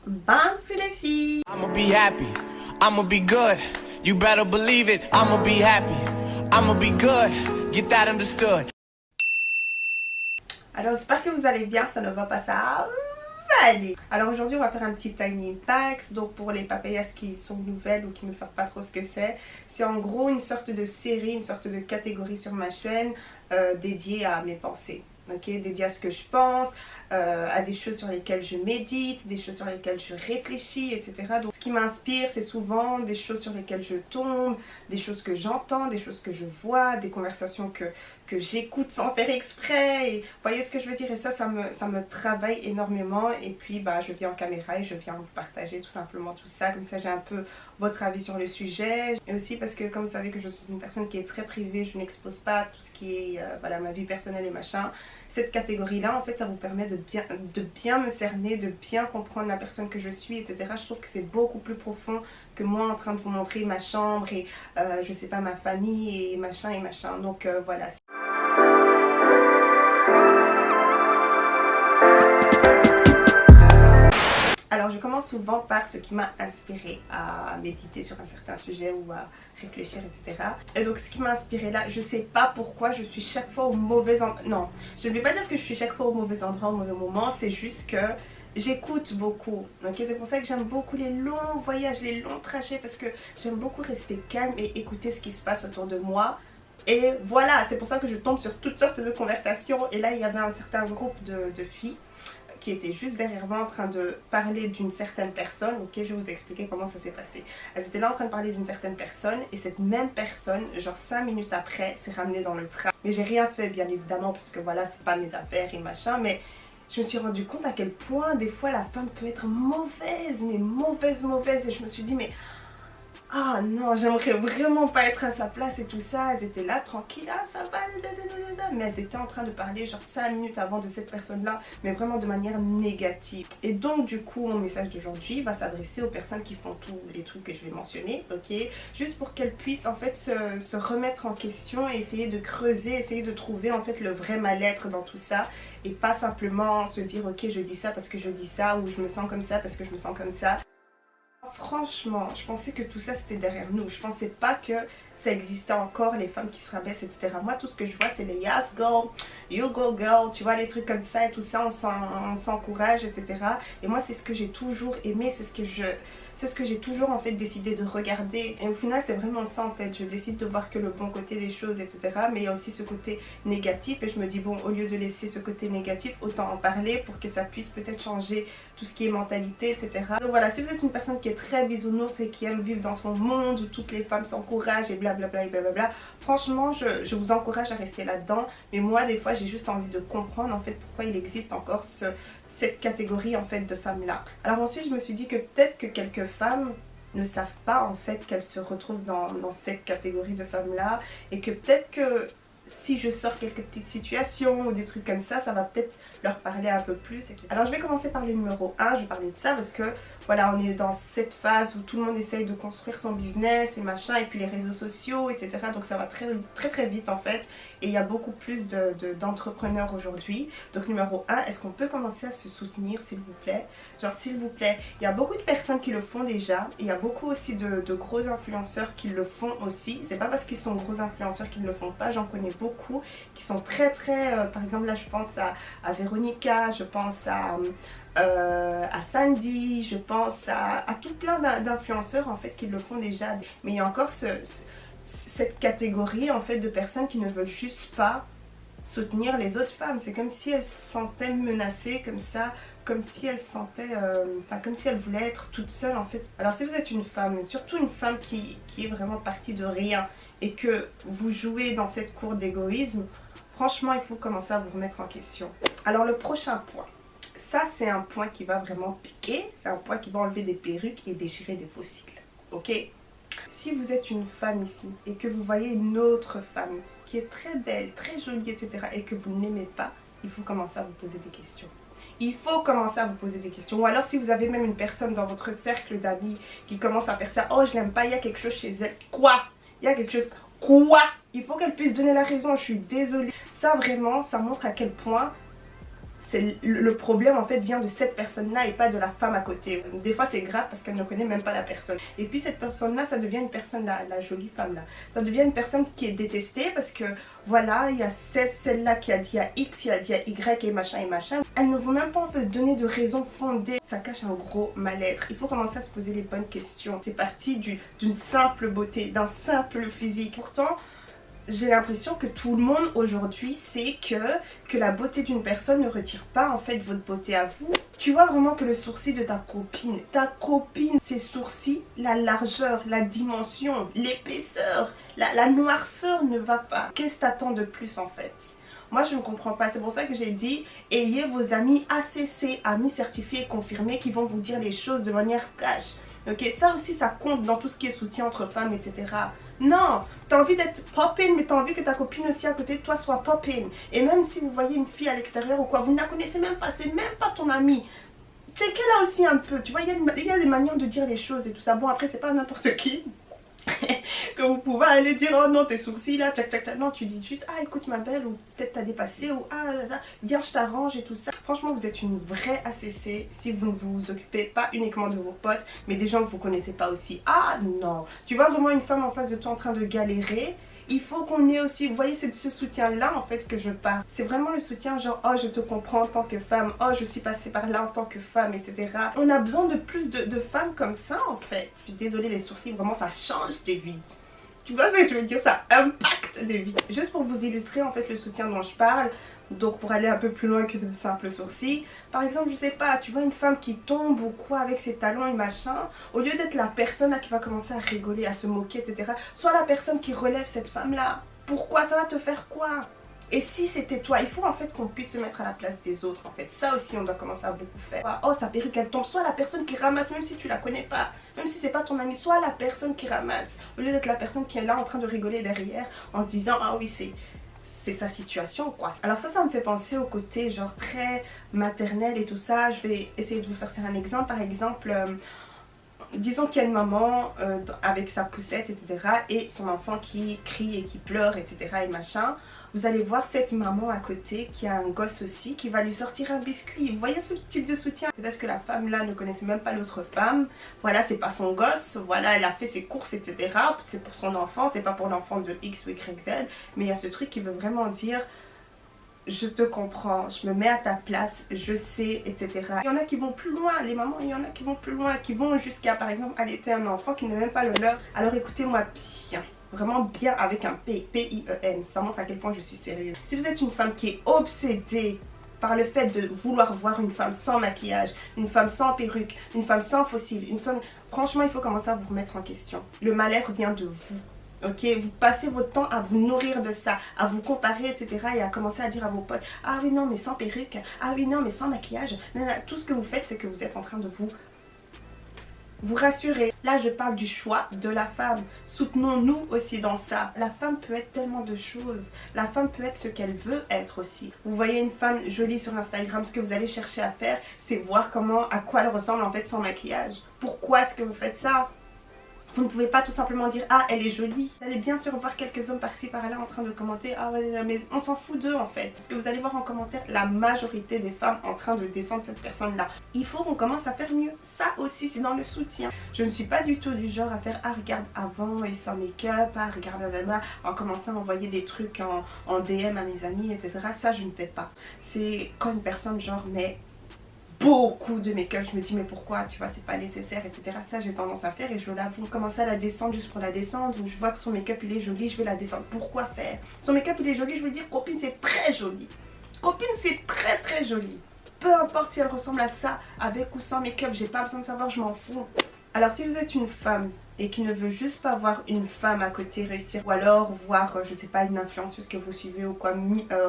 Bonsoir les filles. I'ma be happy, I'ma be good. You better believe it, I'ma be happy, I'ma be good. Get that understood. Alors j'espère que vous allez bien, ça ne va pas, ça va aller. Alors aujourd'hui on va faire un petit tiny packs. Donc pour les papayas qui sont nouvelles ou qui ne savent pas trop ce que c'est en gros une sorte de série, une sorte de catégorie sur ma chaîne dédiée à mes pensées. Okay, dédié à ce que je pense, à des choses sur lesquelles je médite, des choses sur lesquelles je réfléchis, etc. Donc ce qui m'inspire, c'est souvent des choses sur lesquelles je tombe, des choses que j'entends, des choses que je vois, des conversations que j'écoute sans faire exprès. Et, vous voyez ce que je veux dire? Et ça me travaille énormément. Et puis bah, je viens en caméra et je viens vous partager tout simplement tout ça. Comme ça j'ai un peu votre avis sur le sujet. Et aussi parce que comme vous savez que je suis une personne qui est très privée, je n'expose pas tout ce qui est voilà, ma vie personnelle et machin. Cette catégorie-là, en fait, ça vous permet de bien me cerner, de bien comprendre la personne que je suis, etc. Je trouve que c'est beaucoup plus profond que moi en train de vous montrer ma chambre et, je sais pas, ma famille et machin et machin. Donc voilà. Alors je commence souvent par ce qui m'a inspiré à méditer sur un certain sujet ou à réfléchir, etc. Et donc ce qui m'a inspiré là, je sais pas pourquoi je suis chaque fois au mauvais endroit. Non, je ne vais pas dire que je suis chaque fois au mauvais endroit, au mauvais moment, c'est juste que j'écoute beaucoup. Ok, c'est pour ça que j'aime beaucoup les longs voyages, les longs trajets, parce que j'aime beaucoup rester calme et écouter ce qui se passe autour de moi. Et voilà, c'est pour ça que je tombe sur toutes sortes de conversations. Et là il y avait un certain groupe de filles qui était juste derrière moi en train de parler d'une certaine personne. Ok, je vais vous expliquer comment ça s'est passé. Elles étaient là en train de parler d'une certaine personne et cette même personne, genre 5 minutes après, s'est ramenée dans le train. Mais j'ai rien fait bien évidemment parce que voilà, c'est pas mes affaires et machin, mais je me suis rendu compte à quel point des fois la femme peut être mauvaise, mais mauvaise, et je me suis dit mais ah non, j'aimerais vraiment pas être à sa place et tout ça. Elles étaient là tranquilles, ah ça va, mais elles étaient en train de parler genre 5 minutes avant de cette personne là, mais vraiment de manière négative. Et donc du coup mon message d'aujourd'hui va s'adresser aux personnes qui font tous les trucs que je vais mentionner, ok, juste pour qu'elles puissent en fait se remettre en question et essayer de creuser, essayer de trouver en fait le vrai mal-être dans tout ça, et pas simplement se dire ok je dis ça parce que je dis ça, ou je me sens comme ça parce que je me sens comme ça. Franchement, je pensais que tout ça c'était derrière nous. Je pensais pas que ça existait encore, les femmes qui se rabaissent, etc. Moi, tout ce que je vois, c'est les yes girl, you go girl, tu vois, les trucs comme ça et tout ça, on s'encourage, etc. Et moi, c'est ce que j'ai toujours aimé, c'est ce que j'ai toujours en fait décidé de regarder. Et au final c'est vraiment ça en fait, je décide de voir que le bon côté des choses, etc. Mais il y a aussi ce côté négatif et je me dis bon, au lieu de laisser ce côté négatif, autant en parler pour que ça puisse peut-être changer tout ce qui est mentalité, etc. Donc voilà, si vous êtes une personne qui est très bisounours et qui aime vivre dans son monde où toutes les femmes s'encouragent et blablabla et blablabla, franchement je vous encourage à rester là-dedans. Mais moi des fois j'ai juste envie de comprendre en fait pourquoi il existe encore cette catégorie en fait de femmes là. Alors ensuite je me suis dit que peut-être que quelques femmes ne savent pas en fait qu'elles se retrouvent dans cette catégorie de femmes là, et que peut-être que si je sors quelques petites situations ou des trucs comme ça va peut-être leur parler un peu plus. Alors je vais commencer par le numéro 1, je vais parler de ça parce que voilà, on est dans cette phase où tout le monde essaye de construire son business et machin, et puis les réseaux sociaux, etc. Donc ça va très vite en fait, et il y a beaucoup plus d'entrepreneurs aujourd'hui. Donc numéro 1, est-ce qu'on peut commencer à se soutenir s'il vous plaît? Genre s'il vous plaît, il y a beaucoup de personnes qui le font déjà, et il y a beaucoup aussi de gros influenceurs qui le font aussi. C'est pas parce qu'ils sont gros influenceurs qu'ils ne le font pas, j'en connais beaucoup qui sont très par exemple là je pense à Véronica, je pense à Sandy, je pense à tout plein d'influenceurs en fait qui le font déjà. Mais il y a encore cette catégorie en fait de personnes qui ne veulent juste pas soutenir les autres femmes. C'est comme si elles se sentaient menacées comme ça, comme si elles se sentaient, comme si elles voulaient être toutes seules en fait. Alors si vous êtes une femme, surtout une femme qui est vraiment partie de rien, et que vous jouez dans cette cour d'égoïsme, franchement il faut commencer à vous remettre en question. Alors le prochain point, ça c'est un point qui va vraiment piquer, c'est un point qui va enlever des perruques et déchirer des fossiles, ok? Si vous êtes une femme ici et que vous voyez une autre femme qui est très belle, très jolie, etc. et que vous n'aimez pas, il faut commencer à vous poser des questions. Il faut commencer à vous poser des questions. Ou alors si vous avez même une personne dans votre cercle d'amis qui commence à faire ça, oh je l'aime pas, il y a quelque chose chez elle. Quoi? Il y a quelque chose. Quoi? Il faut qu'elle puisse donner la raison, je suis désolée. Ça vraiment, ça montre à quel point le problème en fait vient de cette personne-là et pas de la femme à côté. Des fois c'est grave parce qu'elle ne connaît même pas la personne. Et puis cette personne-là, ça devient une personne, la jolie femme là, ça devient une personne qui est détestée parce que voilà, il y a celle-là qui a dit à X, qui a dit à Y et machin et machin. Elle ne veut même pas en fait donner de raison fondée. Ça cache un gros mal-être. Il faut commencer à se poser les bonnes questions. C'est parti d'une simple beauté, d'un simple physique. Pourtant, j'ai l'impression que tout le monde aujourd'hui sait que la beauté d'une personne ne retire pas en fait votre beauté à vous. Tu vois vraiment que le sourcil de ta copine, ses sourcils, la largeur, la dimension, l'épaisseur, la noirceur ne va pas. Qu'est-ce que t'attends de plus en fait? Moi je ne comprends pas, c'est pour ça que j'ai dit ayez vos amis ACC, amis certifiés et confirmés qui vont vous dire les choses de manière cash. Ok, ça aussi ça compte dans tout ce qui est soutien entre femmes, etc. Non, t'as envie d'être poppin, mais t'as envie que ta copine aussi à côté de toi soit poppin. Et même si vous voyez une fille à l'extérieur ou quoi, vous ne la connaissez même pas, c'est même pas ton amie. Checkez-la aussi un peu, tu vois, il y a des manières de dire les choses et tout ça. Bon après c'est pas n'importe qui que vous pouvez aller dire oh non tes sourcils là, tchac tchac tchac. Non, tu dis juste ah écoute ma belle, ou peut-être t'as dépassé, ou ah là là, viens je t'arrange et tout ça. Franchement vous êtes une vraie ACC si vous ne vous occupez pas uniquement de vos potes mais des gens que vous connaissez pas aussi. Ah non, tu vois vraiment une femme en face de toi en train de galérer. Il faut qu'on ait aussi, vous voyez c'est de ce soutien là en fait que je parle. C'est vraiment le soutien genre oh je te comprends en tant que femme, oh je suis passée par là en tant que femme, etc. On a besoin de plus de femmes comme ça en fait. Je suis désolée, les sourcils vraiment ça change des vies. Tu vois ce que je veux dire, ça impacte des vies. Juste pour vous illustrer en fait le soutien dont je parle. Donc pour aller un peu plus loin que de simples sourcils. Par exemple je sais pas, tu vois une femme qui tombe ou quoi avec ses talons et machin. Au lieu d'être la personne là qui va commencer à rigoler, à se moquer, etc. Sois la personne qui relève cette femme là. Pourquoi? Ça va te faire quoi? Et si c'était toi, il faut en fait qu'on puisse se mettre à la place des autres en fait. Ça aussi on doit commencer à beaucoup faire. Oh sa perruque elle tombe, soit la personne qui ramasse même si tu la connais pas. Même si c'est pas ton ami, soit la personne qui ramasse. Au lieu d'être la personne qui est là en train de rigoler derrière en se disant ah oui c'est sa situation quoi. Alors ça me fait penser au côté genre très maternel et tout ça. Je vais essayer de vous sortir un exemple. Par exemple disons qu'il y a une maman avec sa poussette etc. et son enfant qui crie et qui pleure etc. et machin. Vous allez voir cette maman à côté qui a un gosse aussi qui va lui sortir un biscuit. Vous voyez ce type de soutien? Peut-être que la femme là ne connaissait même pas l'autre femme. Voilà, c'est pas son gosse. Voilà, elle a fait ses courses, etc. C'est pour son enfant, c'est pas pour l'enfant de X ou Y, Z. Mais il y a ce truc qui veut vraiment dire je te comprends, je me mets à ta place, je sais, etc. Il y en a qui vont plus loin, les mamans, il y en a qui vont plus loin, qui vont jusqu'à par exemple allaiter un enfant qui n'est même pas le leur. Alors écoutez-moi bien. Vraiment bien avec un P, P-I-E-N. Ça montre à quel point je suis sérieuse. Si vous êtes une femme qui est obsédée par le fait de vouloir voir une femme sans maquillage, une femme sans perruque, une femme sans fossiles, franchement il faut commencer à vous remettre en question. Le mal-être vient de vous. Ok, vous passez votre temps à vous nourrir de ça, à vous comparer, etc. et à commencer à dire à vos potes ah oui non mais sans perruque, ah oui non mais sans maquillage. Non, non, tout ce que vous faites c'est que vous êtes en train de vous rassurez. Là je parle du choix de la femme. Soutenons-nous aussi dans ça. La femme peut être tellement de choses. La femme peut être ce qu'elle veut être aussi. Vous voyez une femme jolie sur Instagram, ce que vous allez chercher à faire c'est voir à quoi elle ressemble en fait sans maquillage. Pourquoi est-ce que vous faites ça? Vous ne pouvez pas tout simplement dire ah elle est jolie. Vous allez bien sûr voir quelques hommes par-ci par-là en train de commenter ah ouais mais on s'en fout d'eux en fait. Parce que vous allez voir en commentaire la majorité des femmes en train de descendre cette personne là. Il faut qu'on commence à faire mieux. Ça aussi c'est dans le soutien. Je ne suis pas du tout du genre à faire ah regarde avant et sans make-up, ah regarde là en commençant à envoyer des trucs en DM à mes amis etc. Ça je ne fais pas. C'est quand une personne genre mais beaucoup de make-up, je me dis mais pourquoi, tu vois c'est pas nécessaire etc. Ça j'ai tendance à faire et je l'avoue. Commencer à la descendre juste pour la descendre, ou je vois que son make-up il est joli, je vais la descendre. Pourquoi faire? Son make-up il est joli, je veux dire copine c'est très joli. Copine c'est très très joli. Peu importe si elle ressemble à ça avec ou sans make-up, j'ai pas besoin de savoir, je m'en fous. Alors si vous êtes une femme et qui ne veut juste pas voir une femme à côté réussir, ou alors voir je sais pas une influenceuse que vous suivez ou quoi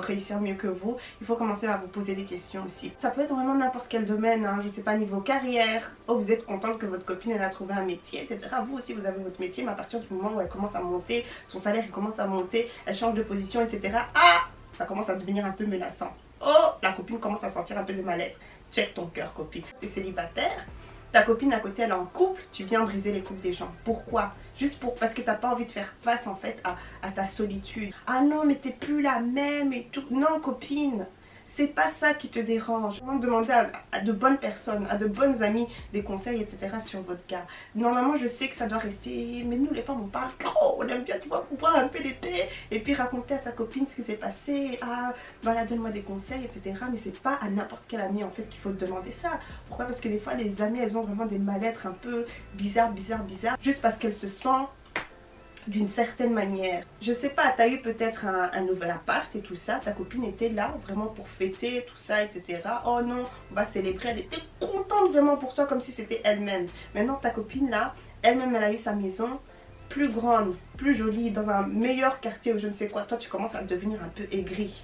réussir mieux que vous, il faut commencer à vous poser des questions aussi. Ça peut être vraiment n'importe quel domaine, hein, je sais pas niveau carrière, oh vous êtes contente que votre copine elle a trouvé un métier etc. Vous aussi vous avez votre métier mais à partir du moment où elle commence à monter, son salaire il commence à monter, elle change de position etc. Ah ça commence à devenir un peu menaçant. Oh la copine commence à sentir un peu de mal-être. Check ton cœur copine. T'es célibataire? Ta copine à côté elle est en couple, tu viens briser les couples des gens. Pourquoi? Juste parce que t'as pas envie de faire face en fait à ta solitude. Ah non mais t'es plus la même et tout. Non copine, c'est pas ça qui te dérange. Demandez à de bonnes personnes, à de bonnes amies des conseils, etc. sur votre cas. Normalement, je sais que ça doit rester, mais nous les femmes, on parle trop. On aime bien, tu vois, pouvoir un peu l'été et puis raconter à sa copine ce qui s'est passé. Ah, voilà, donne-moi des conseils, etc. Mais c'est pas à n'importe quelle amie en fait qu'il faut demander ça. Pourquoi? Parce que des fois, les amies, elles ont vraiment des mal-être un peu bizarres, juste parce qu'elles se sentent d'une certaine manière. Je sais pas, t'as eu peut-être un nouvel appart et tout ça, ta copine était là vraiment pour fêter tout ça, etc. Oh non, on va célébrer, elle était contente vraiment pour toi comme si c'était elle-même. Maintenant ta copine là, elle-même elle a eu sa maison plus grande, plus jolie, dans un meilleur quartier ou je ne sais quoi. Toi tu commences à devenir un peu aigri.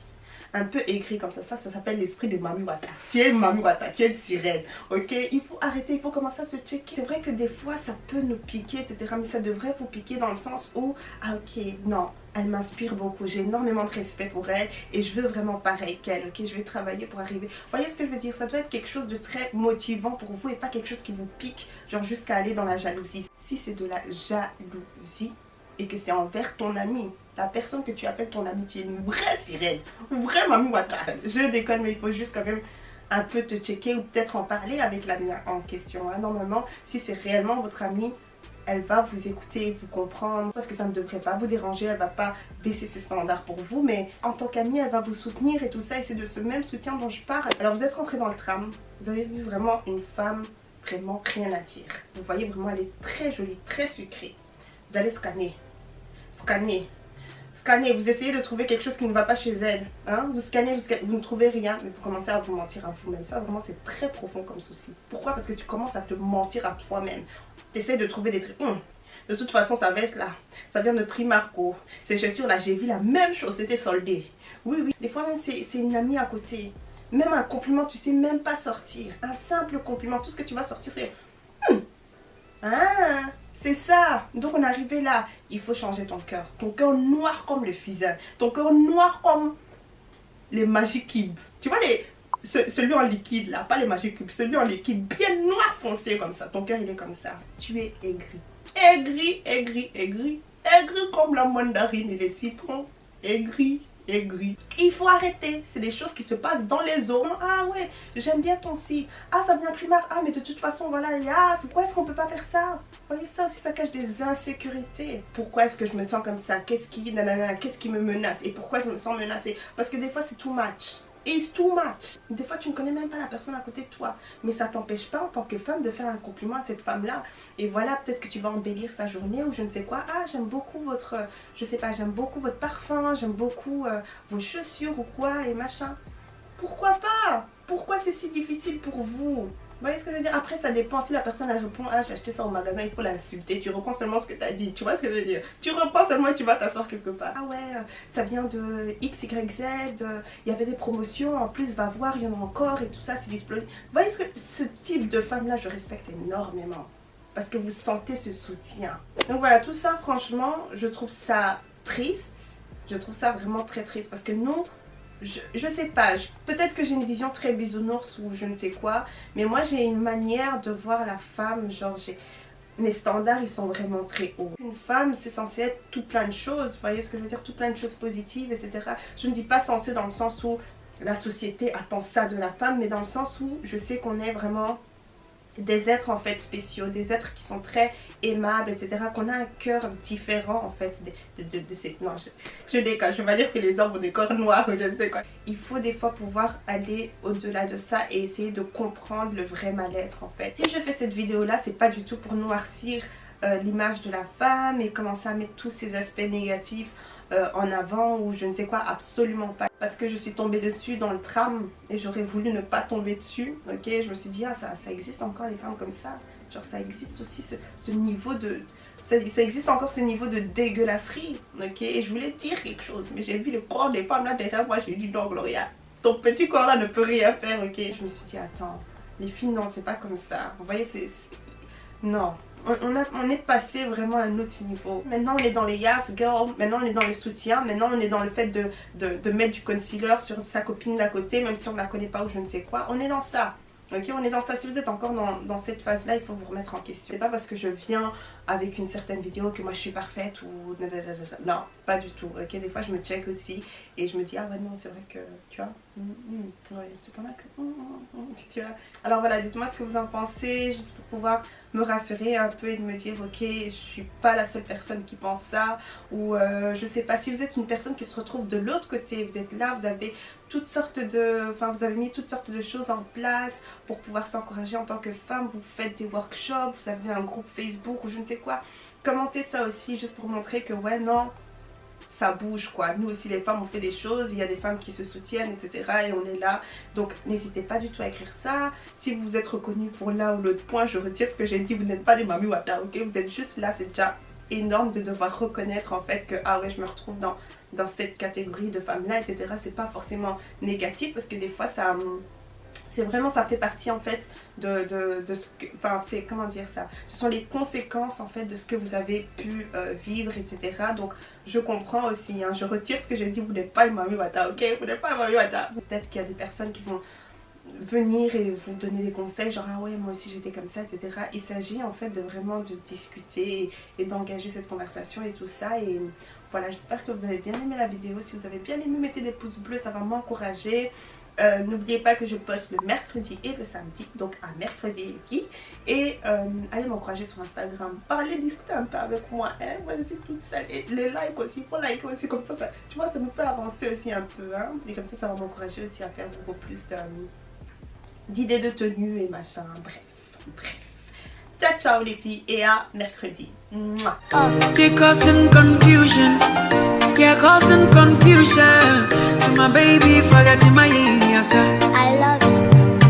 Un peu aigri comme ça s'appelle l'esprit de Mami Wata. Tu es une Mami Wata, tu es une sirène, ok? Il faut arrêter, il faut commencer à se checker. C'est vrai que des fois ça peut nous piquer, etc. Mais ça devrait vous piquer dans le sens où, ah ok, non, elle m'inspire beaucoup, j'ai énormément de respect pour elle et je veux vraiment pareil qu'elle, ok? Je vais travailler pour arriver. Vous voyez ce que je veux dire? Ça doit être quelque chose de très motivant pour vous et pas quelque chose qui vous pique, genre jusqu'à aller dans la jalousie. Si c'est de la jalousie et que c'est envers ton ami, la personne que tu appelles ton ami, tu es une vraie sirène, une vraie Mami Wata. Je déconne, mais il faut juste quand même un peu te checker ou peut-être en parler avec l'ami en question. Hein. Normalement, si c'est réellement votre amie, elle va vous écouter, vous comprendre, parce que ça ne devrait pas vous déranger, elle va pas baisser ses standards pour vous, mais en tant qu'amie, elle va vous soutenir et tout ça, et c'est de ce même soutien dont je parle. Alors vous êtes rentré dans le tram, vous avez vu vraiment une femme vraiment rien à dire. Vous voyez vraiment, elle est très jolie, très sucrée. Vous allez scanner, vous essayez de trouver quelque chose qui ne va pas chez elle. Hein? Vous scannez, vous ne trouvez rien, mais vous commencez à vous mentir à vous-même. Ça, vraiment, c'est très profond comme souci. Pourquoi? Parce que tu commences à te mentir à toi-même. Tu essaies de trouver des trucs. De toute façon, ça va être là. Ça vient de Primarco. Ces chaussures-là, j'ai vu la même chose, c'était soldé. Oui, oui. Des fois, même, c'est une amie à côté. Même un compliment, tu sais même pas sortir. Un simple compliment, tout ce que tu vas sortir, c'est... Ah, c'est ça. Donc on est arrivé là. Il faut changer ton cœur. Ton cœur noir comme le fusain. Ton cœur noir comme les Magic Cubes. Tu vois celui en liquide là, pas les Magic Cubes. Celui en liquide bien noir foncé comme ça. Ton cœur il est comme ça. Tu es aigri. Aigri, aigri, aigri. Aigri comme la mandarine et les citrons. Aigri. Aigri. Il faut arrêter. C'est des choses qui se passent dans les eaux. Ah ouais, j'aime bien ton si. Ah, ça vient primaire. Ah, mais de toute façon, voilà. Ah, pourquoi est-ce qu'on peut pas faire ça? Vous voyez ça aussi, ça cache des insécurités. Pourquoi est-ce que je me sens comme ça? Qu'est-ce qui me menace? Et pourquoi je me sens menacée? Parce que des fois, c'est too much. It's too much. Des fois, tu ne connais même pas la personne à côté de toi. Mais ça t'empêche pas en tant que femme de faire un compliment à cette femme-là. Et voilà, peut-être que tu vas embellir sa journée ou je ne sais quoi. Ah, j'aime beaucoup votre... je sais pas, j'aime beaucoup votre parfum. J'aime beaucoup vos chaussures ou quoi et machin. Pourquoi pas? Pourquoi c'est si difficile pour vous? Vous voyez ce que je veux dire? Après, ça dépend. Si la personne elle répond, ah, j'ai acheté ça au magasin, il faut l'insulter. Tu reprends seulement ce que tu as dit. Tu vois ce que je veux dire? Tu reprends seulement et tu vas t'asseoir quelque part. Ah ouais, ça vient de XYZ. Il y avait des promotions. En plus, va voir, il y en a encore et tout ça, c'est disponible. Vous voyez ce type de femme-là, je respecte énormément. Parce que vous sentez ce soutien. Donc voilà, tout ça, franchement, je trouve ça triste. Je trouve ça vraiment très triste. Parce que nous... Je sais pas, peut-être que j'ai une vision très bisounours ou je ne sais quoi, mais moi j'ai une manière de voir la femme, genre mes standards ils sont vraiment très hauts. Une femme c'est censé être tout plein de choses, vous voyez ce que je veux dire, tout plein de choses positives, etc. Je ne dis pas censé dans le sens où la société attend ça de la femme, mais dans le sens où je sais qu'on est vraiment des êtres en fait spéciaux, des êtres qui sont très aimables, etc. Qu'on a un cœur différent en fait de ces... Non, je déconne, je vais pas dire que les hommes ont des corps noirs ou je ne sais quoi. Il faut des fois pouvoir aller au-delà de ça et essayer de comprendre le vrai mal-être en fait. Si je fais cette vidéo là, c'est pas du tout pour noircir l'image de la femme et commencer à mettre tous ces aspects négatifs en avant ou je ne sais quoi, absolument pas. Parce que je suis tombée dessus dans le tram et j'aurais voulu ne pas tomber dessus, ok. Je me suis dit, ah ça existe encore les femmes comme ça. Genre ça existe aussi ce niveau de... Ça existe encore ce niveau de dégueulasserie, ok. Et je voulais dire quelque chose, mais j'ai vu le corps des femmes là derrière moi, j'ai dit non Gloria, ton petit corps là ne peut rien faire, ok. Je me suis dit, attends, les filles non c'est pas comme ça. Vous voyez, non. On est passé vraiment à un autre niveau. Maintenant on est dans les yes girl, maintenant on est dans le soutien, maintenant on est dans le fait de mettre du concealer sur sa copine d'à côté, même si on ne la connaît pas ou je ne sais quoi. On est dans ça. Ok, on est dans ça. Si vous êtes encore dans cette phase-là, il faut vous remettre en question. C'est pas parce que je viens avec une certaine vidéo que moi je suis parfaite ou non, pas du tout. Ok, des fois je me check aussi et je me dis ah ouais non c'est vrai que tu vois, ouais, c'est pas mal que tu vois. Alors voilà, dites-moi ce que vous en pensez, juste pour pouvoir me rassurer un peu et de me dire ok, je suis pas la seule personne qui pense ça, ou je sais pas, si vous êtes une personne qui se retrouve de l'autre côté, vous êtes là, vous avez toutes sortes de, enfin vous avez mis toutes sortes de choses en place pour pouvoir s'encourager en tant que femme, vous faites des workshops, vous avez un groupe Facebook ou je ne sais quoi, commentez ça aussi juste pour montrer que ouais non, ça bouge quoi, nous aussi les femmes on fait des choses, il y a des femmes qui se soutiennent etc et on est là, donc n'hésitez pas du tout à écrire ça. Si vous êtes reconnu pour l'un ou l'autre point, je retire ce que j'ai dit, vous n'êtes pas des Mami Wata, ok, vous êtes juste là, c'est déjà énorme de devoir reconnaître en fait que ah ouais je me retrouve dans cette catégorie de femmes là etc, c'est pas forcément négatif parce que des fois ça c'est vraiment, ça fait partie en fait de ce que, enfin c'est, comment dire ça, ce sont les conséquences en fait de ce que vous avez pu vivre etc, donc je comprends aussi, hein, je retire ce que j'ai dit, vous n'êtes pas une Mami Wata, ok, vous n'êtes pas une Mami Wata. Peut-être qu'il y a des personnes qui vont venir et vous donner des conseils genre ah ouais moi aussi j'étais comme ça etc. Il s'agit en fait de vraiment de discuter et d'engager cette conversation et tout ça, et voilà, j'espère que vous avez bien aimé la vidéo. Si vous avez bien aimé, mettez des pouces bleus, ça va m'encourager. N'oubliez pas que je poste le mercredi et le samedi, donc à mercredi et allez m'encourager sur Instagram, parlez, discutez un peu avec moi, hein? Moi je suis toute seule, et les likes aussi, il faut liker aussi, comme ça, tu vois, ça me fait avancer aussi un peu, hein? Et comme ça va m'encourager aussi à faire beaucoup plus d'idées de tenue et machin, bref. Ciao ciao les filles et à mercredi. Mouah. They causing confusion, yeah, causing confusion. So my baby forgetting my yes, I love